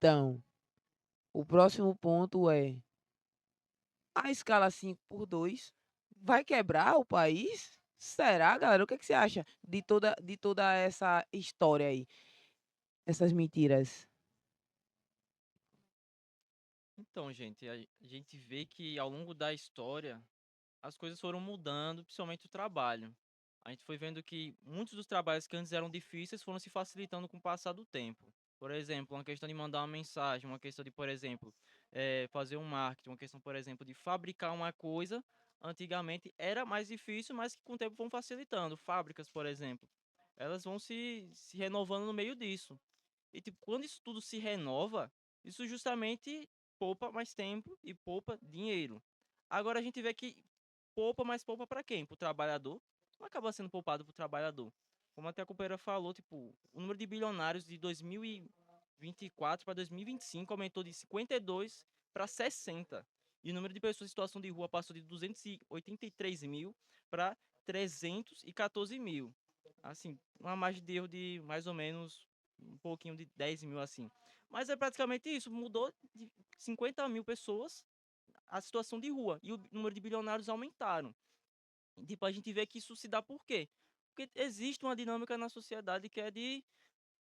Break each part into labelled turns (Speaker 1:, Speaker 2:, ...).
Speaker 1: Então, o próximo ponto é a escala 5x2 vai quebrar o país? Será, galera? O que é que você acha de toda essa história aí, essas mentiras?
Speaker 2: Então, gente, a gente vê que ao longo da história as coisas foram mudando, principalmente o trabalho. A gente foi vendo que muitos dos trabalhos que antes eram difíceis foram se facilitando com o passar do tempo. Por exemplo, uma questão de mandar uma mensagem, uma questão de, por exemplo, fazer um marketing, uma questão, por exemplo, de fabricar uma coisa. Antigamente era mais difícil, mas que com o tempo vão facilitando. Fábricas, por exemplo, elas vão se renovando no meio disso. E tipo, quando isso tudo se renova, isso justamente poupa mais tempo e poupa dinheiro. Agora a gente vê que poupa, mas poupa para quem? Para o trabalhador? Não acaba sendo poupado para o trabalhador. Como até a companheira falou, tipo, o número de bilionários de 2024 para 2025 aumentou de 52 para 60. E o número de pessoas em situação de rua passou de 283 mil para 314 mil. Assim, uma margem de erro de mais ou menos um pouquinho de 10 mil assim. Mas é praticamente isso, mudou de 50 mil pessoas a situação de rua e o número de bilionários aumentaram. E, tipo, a gente vê que isso se dá por quê? Porque existe uma dinâmica na sociedade que é de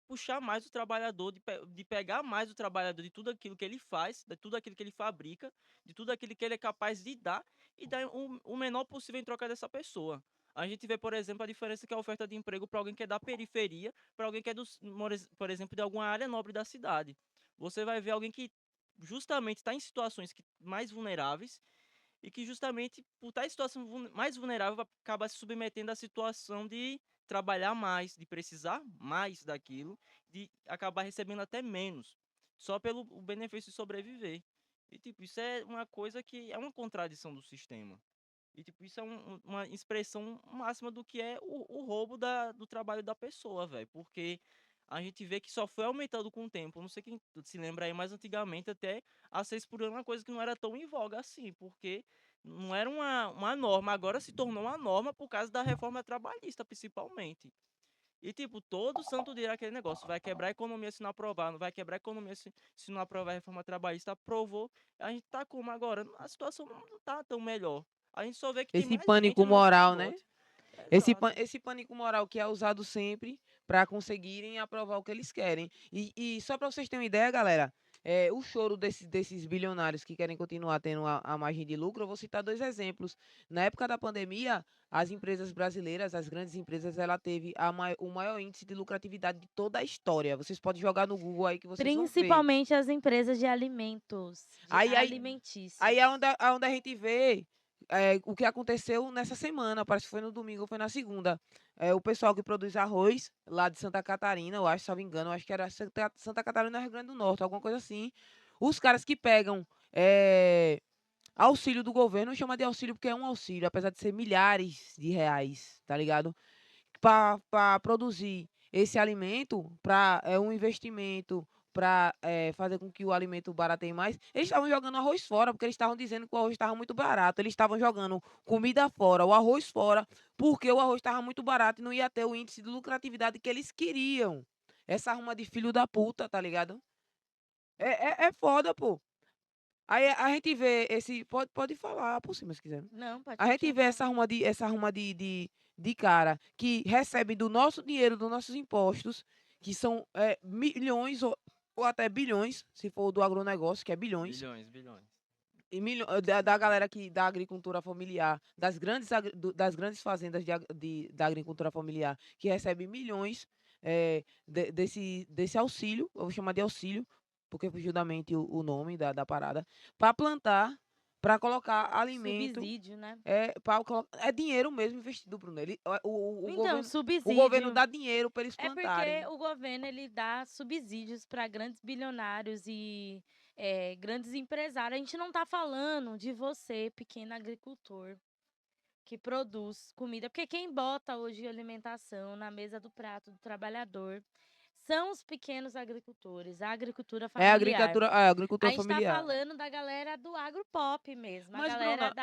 Speaker 2: puxar mais o trabalhador, de pegar mais o trabalhador de tudo aquilo que ele faz, de tudo aquilo que ele fabrica, de tudo aquilo que ele é capaz de dar e dar o menor possível em troca dessa pessoa. A gente vê, por exemplo, a diferença que é a oferta de emprego para alguém que é da periferia, para alguém que é, por exemplo, de alguma área nobre da cidade. Você vai ver alguém que justamente está em situações mais vulneráveis e que justamente por estar em situação mais vulnerável acaba se submetendo à situação de trabalhar mais, de precisar mais daquilo, de acabar recebendo até menos, só pelo o benefício de sobreviver. E tipo, isso é uma coisa que é uma contradição do sistema. E tipo, isso é uma expressão máxima do que é o roubo do trabalho da pessoa, velho. Porque a gente vê que só foi aumentando com o tempo. Eu não sei quem se lembra aí, mas antigamente até a 6 por ano é uma coisa que não era tão em voga assim, porque não era uma norma, agora se tornou uma norma por causa da reforma trabalhista, principalmente. E, tipo, todo santo dia era aquele negócio, vai quebrar a economia se não aprovar, não vai quebrar a economia se não aprovar a reforma trabalhista, aprovou, a gente tá como agora? A situação não tá tão melhor. A gente só vê que tem
Speaker 1: Esse
Speaker 2: mais gente
Speaker 1: pânico
Speaker 2: no nosso
Speaker 1: moral, né?
Speaker 2: cangote. Exato.
Speaker 1: Esse pânico moral que é usado sempre para conseguirem aprovar o que eles querem. E só para vocês terem uma ideia, galera, o choro desses bilionários que querem continuar tendo a margem de lucro, eu vou citar dois exemplos. Na época da pandemia, as empresas brasileiras, as grandes empresas, ela teve o maior índice de lucratividade de toda a história. Vocês podem jogar no Google aí que vocês vão ver.
Speaker 3: Principalmente as empresas de alimentos, de
Speaker 1: Aí, aí, aí
Speaker 3: alimentícios.
Speaker 1: é onde a gente vê o que aconteceu nessa semana, parece que foi no domingo ou foi na segunda. O pessoal que produz arroz lá de Santa Catarina, eu acho, se não me engano, eu acho que era Santa Catarina, Rio Grande do Norte, alguma coisa assim. Os caras que pegam auxílio do governo, chama de auxílio porque é um auxílio, apesar de ser milhares de reais, tá ligado? Para produzir esse alimento, para um investimento, para fazer com que o alimento barateie mais, eles estavam jogando arroz fora, porque eles estavam dizendo que o arroz estava muito barato. Eles estavam jogando comida fora, o arroz fora, porque o arroz estava muito barato e não ia ter o índice de lucratividade que eles queriam. Essa arruma de filho da puta, tá ligado? É foda, pô. Aí a gente vê esse. Pode falar por cima se quiser.
Speaker 3: Não, pode
Speaker 1: A gente
Speaker 3: continuar
Speaker 1: vê
Speaker 3: falando.
Speaker 1: essa arruma de cara que recebe do nosso dinheiro, dos nossos impostos, que são milhões ou até bilhões, se for do agronegócio, que é bilhões,
Speaker 2: Bilhões, bilhões.
Speaker 1: e da galera que da agricultura familiar, das grandes fazendas da agricultura familiar, que recebe milhões desse auxílio, eu vou chamar de auxílio, porque fugiu da mente o nome da parada, para plantar, para colocar alimento,
Speaker 3: Subsídio, né?
Speaker 1: é dinheiro mesmo investido, Bruno.
Speaker 3: Então,
Speaker 1: O governo
Speaker 3: subsídio
Speaker 1: dá dinheiro para eles
Speaker 3: é porque
Speaker 1: plantarem.
Speaker 3: o governo ele dá subsídios para grandes bilionários e grandes empresários. A gente não está falando de você, pequeno agricultor, que produz comida, porque quem bota hoje alimentação na mesa do prato do trabalhador são os pequenos agricultores, a agricultura
Speaker 1: É
Speaker 3: familiar.
Speaker 1: a
Speaker 3: A
Speaker 1: agricultura
Speaker 3: gente tá
Speaker 1: familiar.
Speaker 3: falando da galera do agropop mesmo, a
Speaker 1: Mas,
Speaker 3: galera
Speaker 1: Bruna,
Speaker 3: da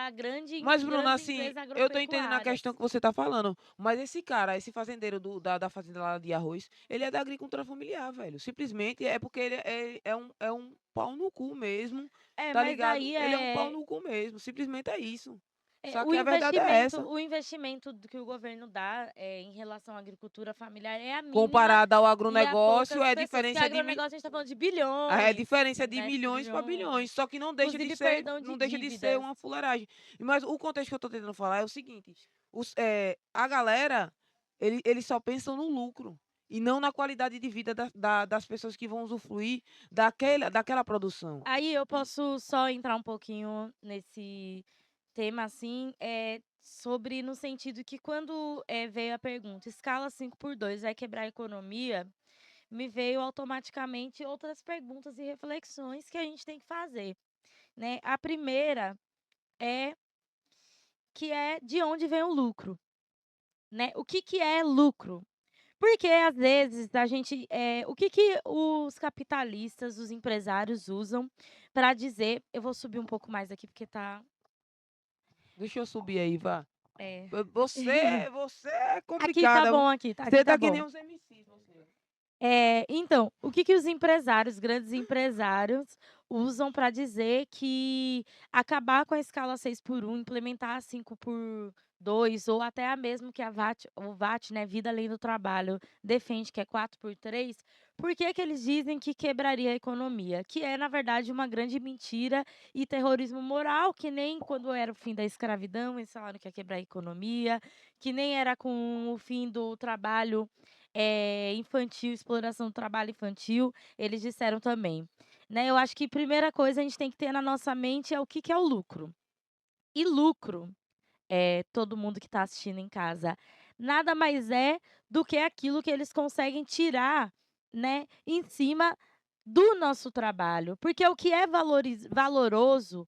Speaker 1: Mas, Bruna,
Speaker 3: grandes
Speaker 1: assim,
Speaker 3: empresas
Speaker 1: eu tô entendendo a questão
Speaker 3: agropecuárias.
Speaker 1: que você tá falando, mas esse cara, esse fazendeiro da fazenda lá de arroz, ele é da agricultura familiar, velho. Simplesmente é porque ele é um pau no cu mesmo,
Speaker 3: É,
Speaker 1: tá
Speaker 3: mas
Speaker 1: ligado?
Speaker 3: aí
Speaker 1: Ele é um pau
Speaker 3: é
Speaker 1: no cu mesmo, simplesmente é isso.
Speaker 3: É,
Speaker 1: Só que a verdade é essa.
Speaker 3: o investimento que o governo dá em relação à agricultura familiar é a mínima
Speaker 1: Comparado ao
Speaker 3: e a
Speaker 1: agronegócio,
Speaker 3: poucas
Speaker 1: é
Speaker 3: pessoas, porque
Speaker 1: diferença de
Speaker 3: agronegócio a gente está falando de
Speaker 1: é
Speaker 3: bilhões,
Speaker 1: diferença de
Speaker 3: né?
Speaker 1: milhões para
Speaker 3: Bilhões.
Speaker 1: bilhões, só que
Speaker 3: Inclusive perdão de
Speaker 1: não deixa de ser
Speaker 3: dívidas.
Speaker 1: uma fuleiragem. Mas o contexto que eu estou tentando falar é o seguinte: a galera, eles só pensam no lucro e não na qualidade de vida das pessoas que vão usufruir daquela produção.
Speaker 3: Aí eu posso só entrar um pouquinho nesse tema, assim, sobre no sentido que quando veio a pergunta, escala 5 por 2 vai quebrar a economia? Me veio automaticamente outras perguntas e reflexões que a gente tem que fazer, né? A primeira é que é de onde vem o lucro, né? O que que é lucro? Porque às vezes a gente, o que que os capitalistas, os empresários usam para dizer, eu vou subir um pouco mais aqui porque tá,
Speaker 1: Deixa eu subir aí, vá.
Speaker 3: é.
Speaker 1: Você é
Speaker 3: Aqui tá
Speaker 1: complicada, viu?
Speaker 3: bom, aqui
Speaker 1: Você
Speaker 3: tá
Speaker 1: tá que
Speaker 3: bom.
Speaker 1: nem os MCs, você.
Speaker 3: Então, o que que os empresários, grandes empresários, usam para dizer que acabar com a escala 6 por 1, implementar a 5 por 2 ou até a mesmo que o VAT, né, Vida Além do Trabalho, defende, que é 4 por 3, por que que eles dizem que quebraria a economia? Que é, na verdade, uma grande mentira e terrorismo moral, que nem quando era o fim da escravidão, eles falaram que ia quebrar a economia, que nem era com o fim do trabalho infantil, exploração do trabalho infantil, eles disseram também, né. Eu acho que primeira coisa a gente tem que ter na nossa mente é o que que é o lucro. E lucro, todo mundo que está assistindo em casa, nada mais é do que aquilo que eles conseguem tirar, né, em cima do nosso trabalho. Porque o que é valoroso,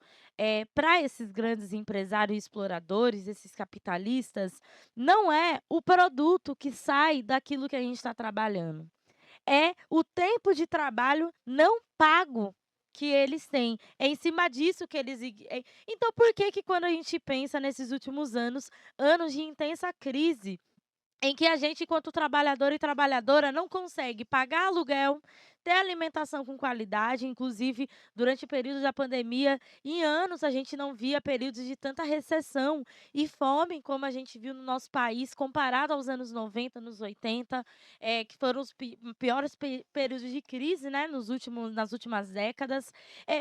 Speaker 3: para esses grandes empresários e exploradores, esses capitalistas, não é o produto que sai daquilo que a gente está trabalhando, é o tempo de trabalho não pago que eles têm. É em cima disso que eles então por que que quando a gente pensa nesses últimos anos, anos de intensa crise, em que a gente, enquanto trabalhador e trabalhadora, não consegue pagar aluguel, ter alimentação com qualidade, inclusive durante o período da pandemia, em anos a gente não via períodos de tanta recessão e fome como a gente viu no nosso país, comparado aos anos 90, anos 80, que foram os piores períodos de crise, né, nas últimas décadas.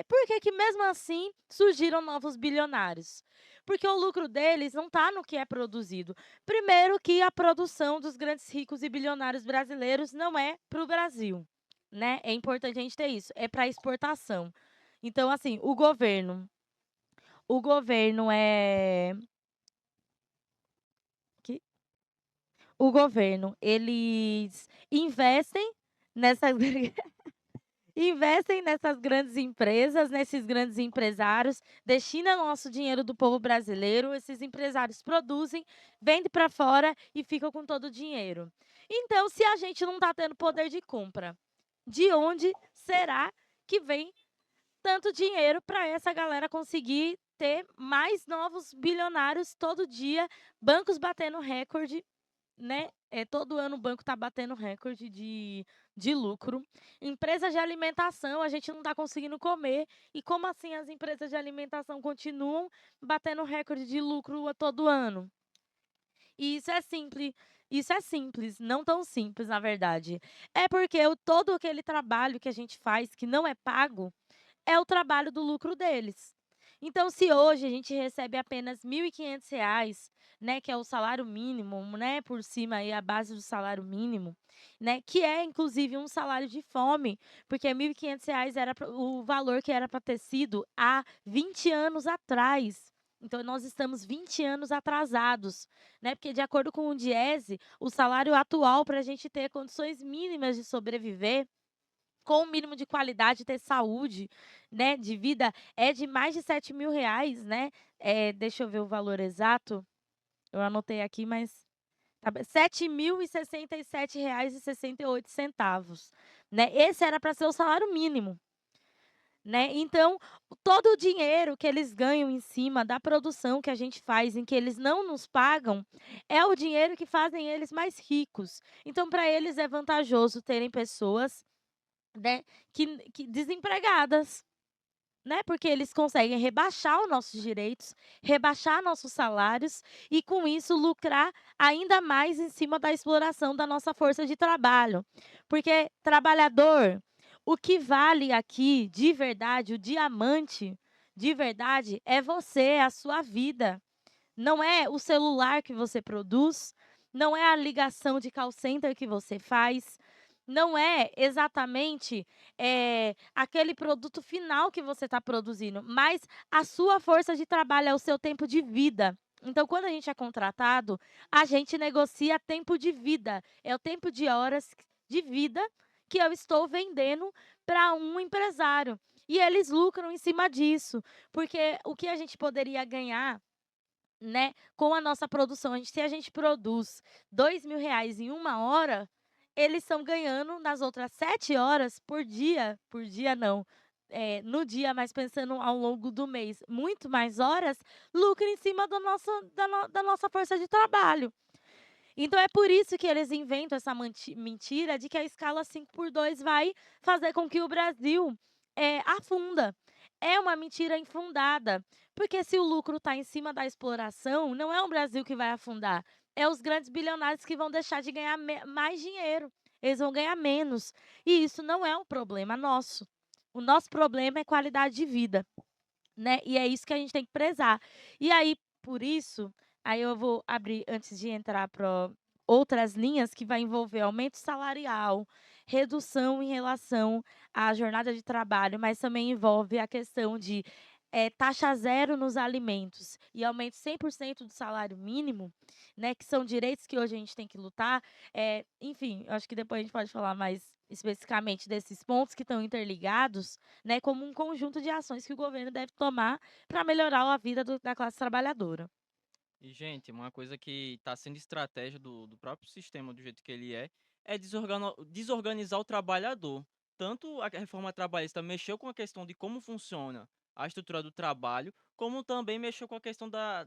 Speaker 3: Por que que mesmo assim surgiram novos bilionários? Porque o lucro deles não está no que é produzido. Primeiro que a produção dos grandes ricos e bilionários brasileiros não é para o Brasil, né, é importante a gente ter isso, é para exportação. Então, assim, o governo é que o governo, eles nessas investem nessas grandes empresas, nesses grandes empresários, destina nosso dinheiro do povo brasileiro, esses empresários produzem, vendem para fora e ficam com todo o dinheiro. Então, se a gente não está tendo poder de compra, de onde será que vem tanto dinheiro para essa galera conseguir ter mais novos bilionários todo dia, bancos batendo recorde, né, todo ano o banco está batendo recorde de lucro. Empresas de alimentação, a gente não está conseguindo comer. E como assim as empresas de alimentação continuam batendo recorde de lucro a todo ano? E isso é simples, não tão simples, na verdade. É porque todo aquele trabalho que a gente faz que não é pago, é o trabalho do lucro deles. Então, se hoje a gente recebe apenas R$ 1.500, né, que é o salário mínimo, né, por cima aí a base do salário mínimo, né, que é inclusive um salário de fome, porque R$ 1.500 era o valor que era para ter sido há 20 anos atrás. Então, nós estamos 20 anos atrasados, né? Porque, de acordo com o Diese, o salário atual para a gente ter condições mínimas de sobreviver com o mínimo de qualidade, ter saúde, né, de vida, é de mais de R$ 7.000, né. Deixa eu ver o valor exato, eu anotei aqui, mas R$ 7.067,68, né. Esse era para ser o salário mínimo, né. Então, todo o dinheiro que eles ganham em cima da produção que a gente faz, em que eles não nos pagam, é o dinheiro que fazem eles mais ricos. Então, para eles é vantajoso terem pessoas, né, que desempregadas, né, porque eles conseguem rebaixar os nossos direitos, rebaixar nossos salários e, com isso, lucrar ainda mais em cima da exploração da nossa força de trabalho. Porque trabalhador, o que vale aqui, de verdade, o diamante, de verdade, é você, é a sua vida. Não é o celular que você produz, não é a ligação de call center que você faz, não é exatamente, aquele produto final que você está produzindo, mas a sua força de trabalho, é o seu tempo de vida. Então, quando a gente é contratado, a gente negocia tempo de vida, é o tempo de horas de vida que eu estou vendendo para um empresário. E eles lucram em cima disso, porque o que a gente poderia ganhar, né, com a nossa produção, se a gente produz R$ 2.000 em 1 hora, eles estão ganhando nas outras 7 horas por dia não, no dia, mas pensando ao longo do mês, muito mais horas, lucro em cima do nosso da nossa força de trabalho. Então é por isso que eles inventam essa mentira de que a escala 5x2 vai fazer com que o Brasil, afunda. É uma mentira infundada, porque se o lucro está em cima da exploração, não é o Brasil que vai afundar, é os grandes bilionários que vão deixar de ganhar mais dinheiro, eles vão ganhar menos. E isso não é um problema nosso. O nosso problema é qualidade de vida, né, e é isso que a gente tem que prezar. E aí, por isso, aí eu vou abrir antes de entrar para outras linhas que vai envolver aumento salarial, redução em relação à jornada de trabalho, mas também envolve a questão de, taxa zero nos alimentos e aumento 100% do salário mínimo, né, que são direitos que hoje a gente tem que lutar. Enfim, eu acho que depois a gente pode falar mais especificamente desses pontos que estão interligados, né, como um conjunto de ações que o governo deve tomar para melhorar a vida da classe trabalhadora.
Speaker 2: E, gente, uma coisa que está sendo estratégia do próprio sistema, do jeito que ele é desorganizar o trabalhador. Tanto a reforma trabalhista mexeu com a questão de como funciona a estrutura do trabalho, como também mexeu com a questão da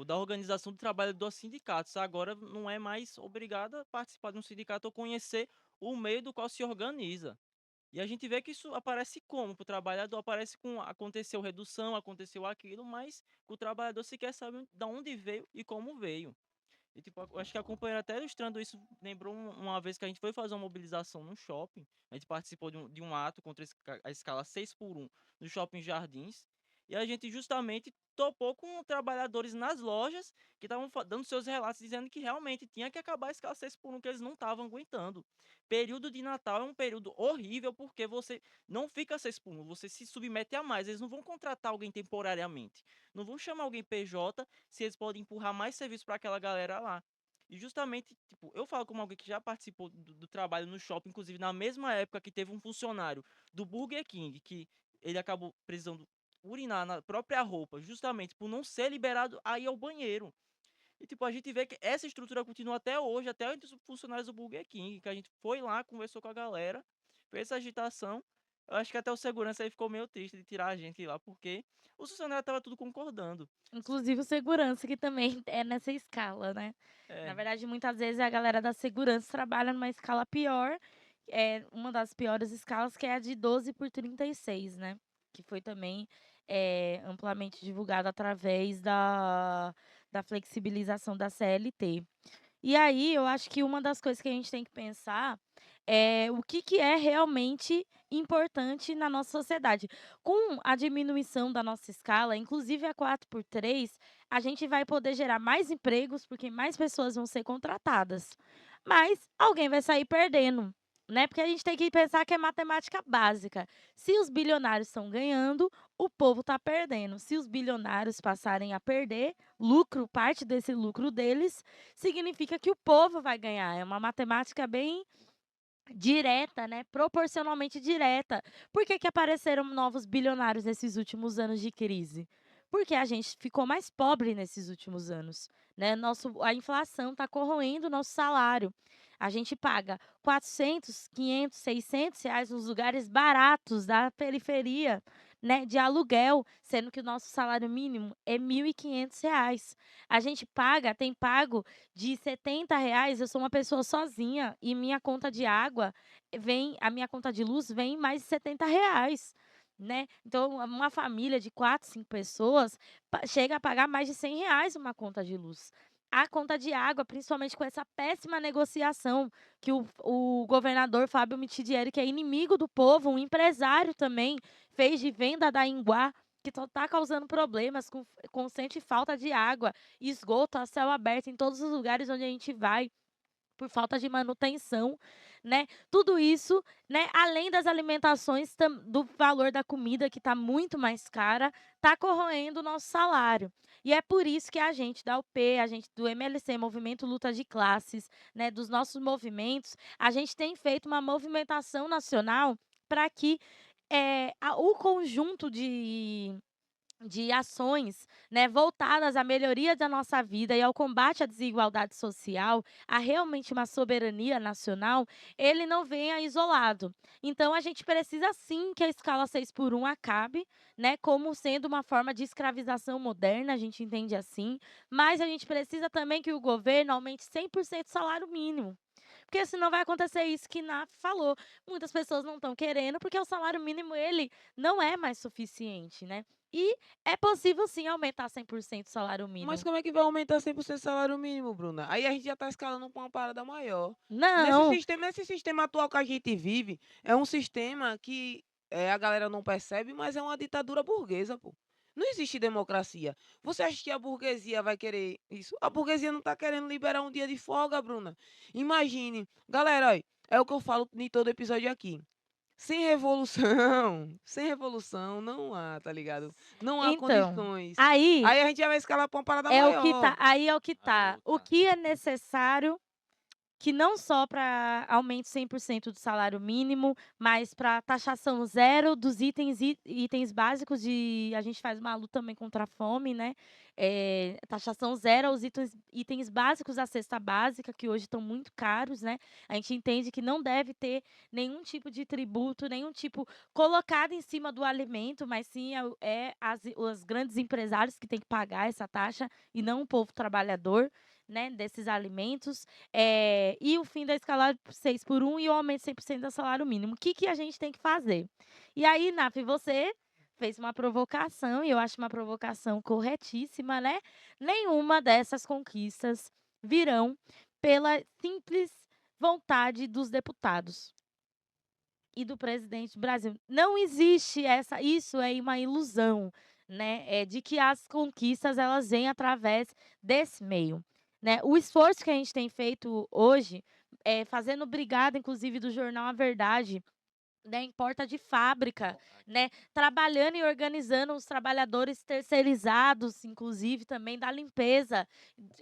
Speaker 2: organização do trabalho dos sindicatos. Agora não é mais obrigado a participar de um sindicato ou conhecer o meio do qual se organiza. E a gente vê que isso aparece como? Para o trabalhador aparece com aconteceu redução, aconteceu aquilo, mas o trabalhador sequer sabe da onde veio e como veio. E tipo, eu acho que a companheira até ilustrando isso, lembrou uma vez que a gente foi fazer uma mobilização no shopping, a gente participou de um ato contra a escala 6x1 no Shopping Jardins, e a gente justamente topou com trabalhadores nas lojas que estavam dando seus relatos dizendo que realmente tinha que acabar a escala 6x1, que eles não estavam aguentando. Período de Natal é um período horrível porque você não fica 6x1, você se submete a mais. Eles não vão contratar alguém temporariamente, não vão chamar alguém PJ se eles podem empurrar mais serviço para aquela galera lá. E justamente, tipo, eu falo como alguém que já participou do trabalho no shopping, inclusive na mesma época que teve um funcionário do Burger King, que ele acabou precisando urinar na própria roupa, justamente por não ser liberado a ir ao banheiro. E tipo, a gente vê que essa estrutura continua até hoje, até entre os funcionários do Burger King, que a gente foi lá, conversou com a galera, fez essa agitação. Eu acho que até o segurança aí ficou meio triste de tirar a gente lá, porque os funcionários estavam tudo concordando.
Speaker 3: Inclusive o segurança, que também é nessa escala, né. Na
Speaker 2: É,
Speaker 3: verdade, muitas vezes a galera da segurança trabalha numa escala pior, é uma das piores escalas, que é a de 12/36, né, que foi também, amplamente divulgada através da flexibilização da CLT. E aí, eu acho que uma das coisas que a gente tem que pensar é o que é realmente importante na nossa sociedade. Com a diminuição da nossa escala, inclusive a 4x3, a gente vai poder gerar mais empregos, porque mais pessoas vão ser contratadas. Mas alguém vai sair perdendo, né? Porque a gente tem que pensar que é matemática básica. Se os bilionários estão ganhando, o povo está perdendo. Se os bilionários passarem a perder lucro, parte desse lucro deles, significa que o povo vai ganhar. É uma matemática bem direta, né, proporcionalmente direta. Por que que apareceram novos bilionários nesses últimos anos de crise? Porque a gente ficou mais pobre nesses últimos anos, né? A inflação está corroendo o nosso salário. A gente paga 400, 500, 600 reais nos lugares baratos da periferia, né, de aluguel, sendo que o nosso salário mínimo é 1.500 reais. A gente tem pago de 70 reais, eu sou uma pessoa sozinha e minha conta de água a minha conta de luz vem mais de 70 reais. Né? Então, uma família de 4, 5 pessoas chega a pagar mais de 100 reais uma conta de luz. A conta de água, principalmente com essa péssima negociação que o governador Fábio Mitidieri, que é inimigo do povo, um empresário também, fez de venda da Inguá, que está causando problemas com constante falta de água, esgoto a céu aberto em todos os lugares onde a gente vai por falta de manutenção, né? Tudo isso, né, além das alimentações, do valor da comida que está muito mais cara, está corroendo o nosso salário. E é por isso que a gente da UP, a gente do MLC, Movimento Luta de Classes, né, dos nossos movimentos, a gente tem feito uma movimentação nacional para que o conjunto de ações, né, voltadas à melhoria da nossa vida e ao combate à desigualdade social, a realmente uma soberania nacional, ele não venha isolado. Então, a gente precisa sim que a escala 6 por 1 acabe, né, como sendo uma forma de escravização moderna, a gente entende assim, mas a gente precisa também que o governo aumente 100% o salário mínimo. Porque senão vai acontecer isso que Naf falou. Muitas pessoas não estão querendo, porque o salário mínimo ele não é mais suficiente, né? E é possível sim aumentar 100% o salário
Speaker 1: Mas
Speaker 3: mínimo.
Speaker 1: como é que vai aumentar 100% o salário mínimo, Bruna? Aí a gente já tá escalando pra uma parada maior.
Speaker 3: Não,
Speaker 1: Nesse sistema atual que a gente vive, é um sistema que a galera não percebe, mas é uma ditadura burguesa, pô. Não existe democracia. Você acha que a burguesia vai querer isso? A burguesia não tá querendo liberar um dia de folga, Bruna. Imagine. Galera, olha, é o que eu falo em todo episódio aqui. Sem revolução, sem revolução não há, tá ligado? Não há
Speaker 3: então,
Speaker 1: condições.
Speaker 3: aí
Speaker 1: Aí a gente já vai escalar pra uma parada maior.
Speaker 3: aí é o que
Speaker 2: A
Speaker 3: tá. O
Speaker 2: luta.
Speaker 3: que é necessário que não só para aumento 100% do salário mínimo, mas para taxação zero dos itens básicos a gente faz uma luta também contra a fome, né, taxação zero aos itens básicos da cesta básica, que hoje estão muito caros, né. A gente entende que não deve ter nenhum tipo de tributo, nenhum tipo colocado em cima do alimento, mas sim os grandes empresários que têm que pagar essa taxa e não o povo trabalhador, né, desses alimentos. E o fim da escala 6 por 1 e o aumento 100% do salário mínimo. O que que a gente tem que fazer? E aí, Naf, você fez uma provocação, e eu acho uma provocação corretíssima, né? Nenhuma dessas conquistas virão pela simples vontade dos deputados e do presidente do Brasil. Não existe isso é uma ilusão, né? De que as conquistas elas vêm através desse meio, né? O esforço que a gente tem feito hoje, fazendo brigada, inclusive do jornal A Verdade, né, em porta de fábrica, né, trabalhando e organizando os trabalhadores terceirizados, inclusive também da limpeza,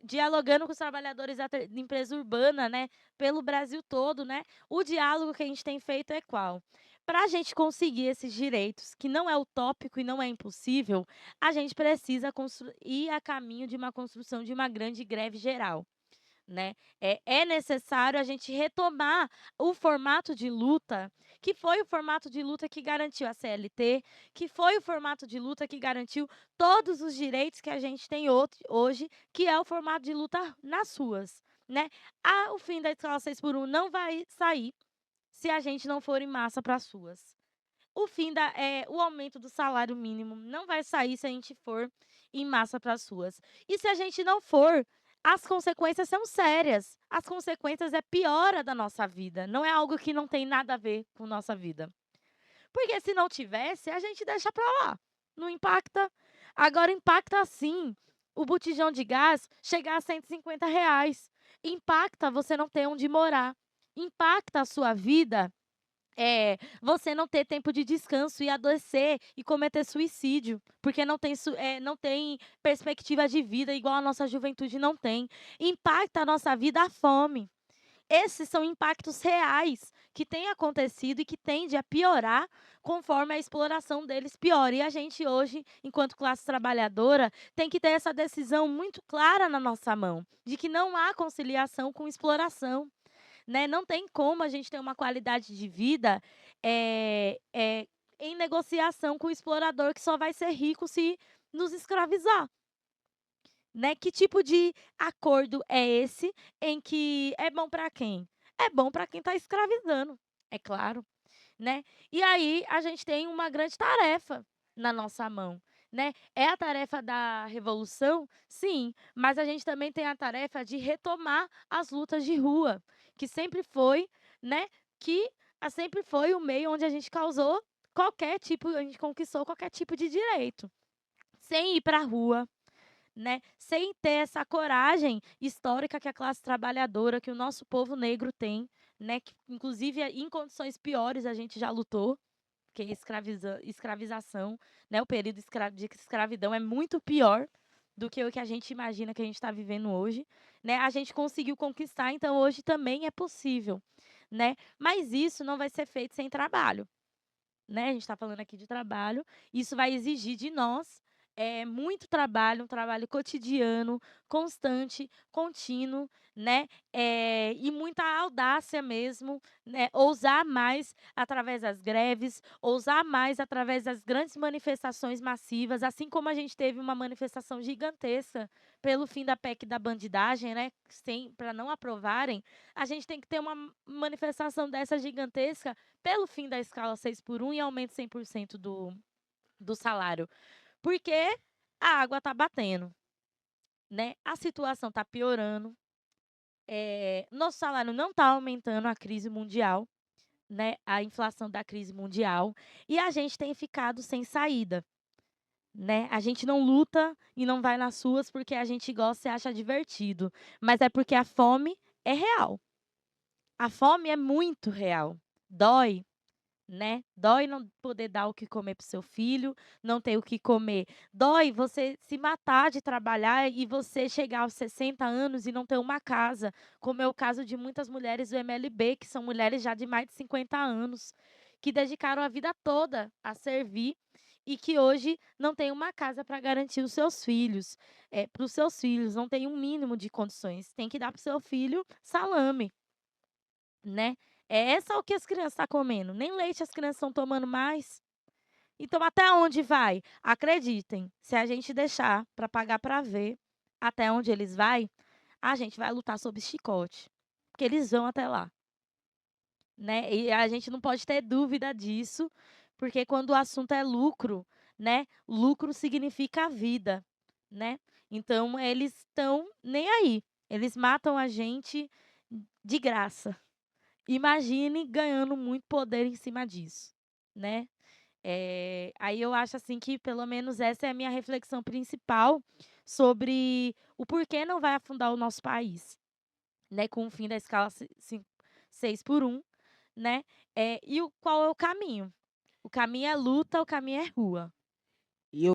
Speaker 3: dialogando com os trabalhadores da limpeza urbana, né, pelo Brasil todo, né. O diálogo que a gente tem feito é qual? Para a gente conseguir esses direitos, que não é utópico e não é impossível, a gente precisa ir a caminho de uma construção de uma grande greve geral, né. É necessário a gente retomar o formato de luta, que foi o formato de luta que garantiu a CLT, que foi o formato de luta que garantiu todos os direitos que a gente tem hoje, que é o formato de luta nas ruas, né. O fim da escala 6 por 1 não vai sair se a gente não for em massa para as ruas. O aumento do salário mínimo não vai sair se a gente for em massa para as ruas. E se a gente não for, as consequências são sérias. As consequências é piora da nossa vida. Não é algo que não tem nada a ver com nossa vida. Porque se não tivesse, a gente deixa para lá. Não impacta. Agora impacta sim o botijão de gás chegar a 150 reais. Impacta você não ter onde morar. Impacta a sua vida você não ter tempo de descanso e adoecer e cometer suicídio, porque não tem perspectiva de vida igual a nossa juventude não tem. Impacta a nossa vida a fome. esses são impactos reais que têm acontecido e que tende a piorar conforme a exploração deles piora. E a gente hoje, enquanto classe trabalhadora, tem que ter essa decisão muito clara na nossa mão, de que não há conciliação com exploração, né? Não tem como a gente ter uma qualidade de vida em negociação com o explorador que só vai ser rico se nos escravizar. Né? Que tipo de acordo é esse em que é bom para quem? É bom para quem está escravizando, é claro, né? E aí a gente tem uma grande tarefa na nossa mão, né? É a tarefa da revolução, sim, mas a gente também tem a tarefa de retomar as lutas de rua, que sempre foi, né? Que sempre foi o meio onde a gente causou qualquer tipo, a gente conquistou qualquer tipo de direito, sem ir para a rua, né, sem ter essa coragem histórica que a classe trabalhadora, que o nosso povo negro tem, né, que inclusive em condições piores a gente já lutou, que é escravização, né, o período de escravidão é muito pior do que o que a gente imagina que a gente está vivendo hoje, né? A gente conseguiu conquistar, então hoje também é possível, né? Mas isso não vai ser feito sem trabalho, né? A gente está falando aqui de trabalho, isso vai exigir de nós muito trabalho, um trabalho cotidiano, constante, contínuo, né? E muita audácia mesmo, né? Ousar mais através das greves, ousar mais através das grandes manifestações massivas, assim como a gente teve uma manifestação gigantesca pelo fim da PEC da bandidagem, né? Para não aprovarem, a gente tem que ter uma manifestação dessa gigantesca pelo fim da escala 6 por 1 e aumento 100% do salário. Porque a água está batendo, né? A situação está piorando, nosso salário não está aumentando, a crise mundial, né? A inflação da crise mundial, e a gente tem ficado sem saída, né? A gente não luta e não vai nas ruas porque a gente gosta e acha divertido, mas é porque a fome é real. A fome é muito real. Dói, né? Dói não poder dar o que comer para o seu filho, não ter o que comer. Dói você se matar de trabalhar e você chegar aos 60 anos e não ter uma casa, como é o caso de muitas mulheres do MLB, que são mulheres já de mais de 50 anos, que dedicaram a vida toda a servir e que hoje não tem uma casa para garantir os seus filhos, para os seus filhos, não tem um mínimo de condições. Tem que dar para o seu filho salame, né? É só o que as crianças estão comendo. Nem leite as crianças estão tomando mais. Então, até onde vai? Acreditem, se a gente deixar para pagar para ver até onde eles vai, a gente vai lutar sob chicote. Porque eles vão até lá. Né? E a gente não pode ter dúvida disso, porque quando o assunto é lucro, né? Lucro significa vida, né? Então, eles estão nem aí. Eles matam a gente de graça. Imagine ganhando muito poder em cima disso, né? Aí eu acho assim que pelo menos essa é a minha reflexão principal sobre o porquê não vai afundar o nosso país, né? Com o fim da escala 6 por 1, né? E qual é o caminho? O caminho é luta, o caminho é rua.
Speaker 1: E eu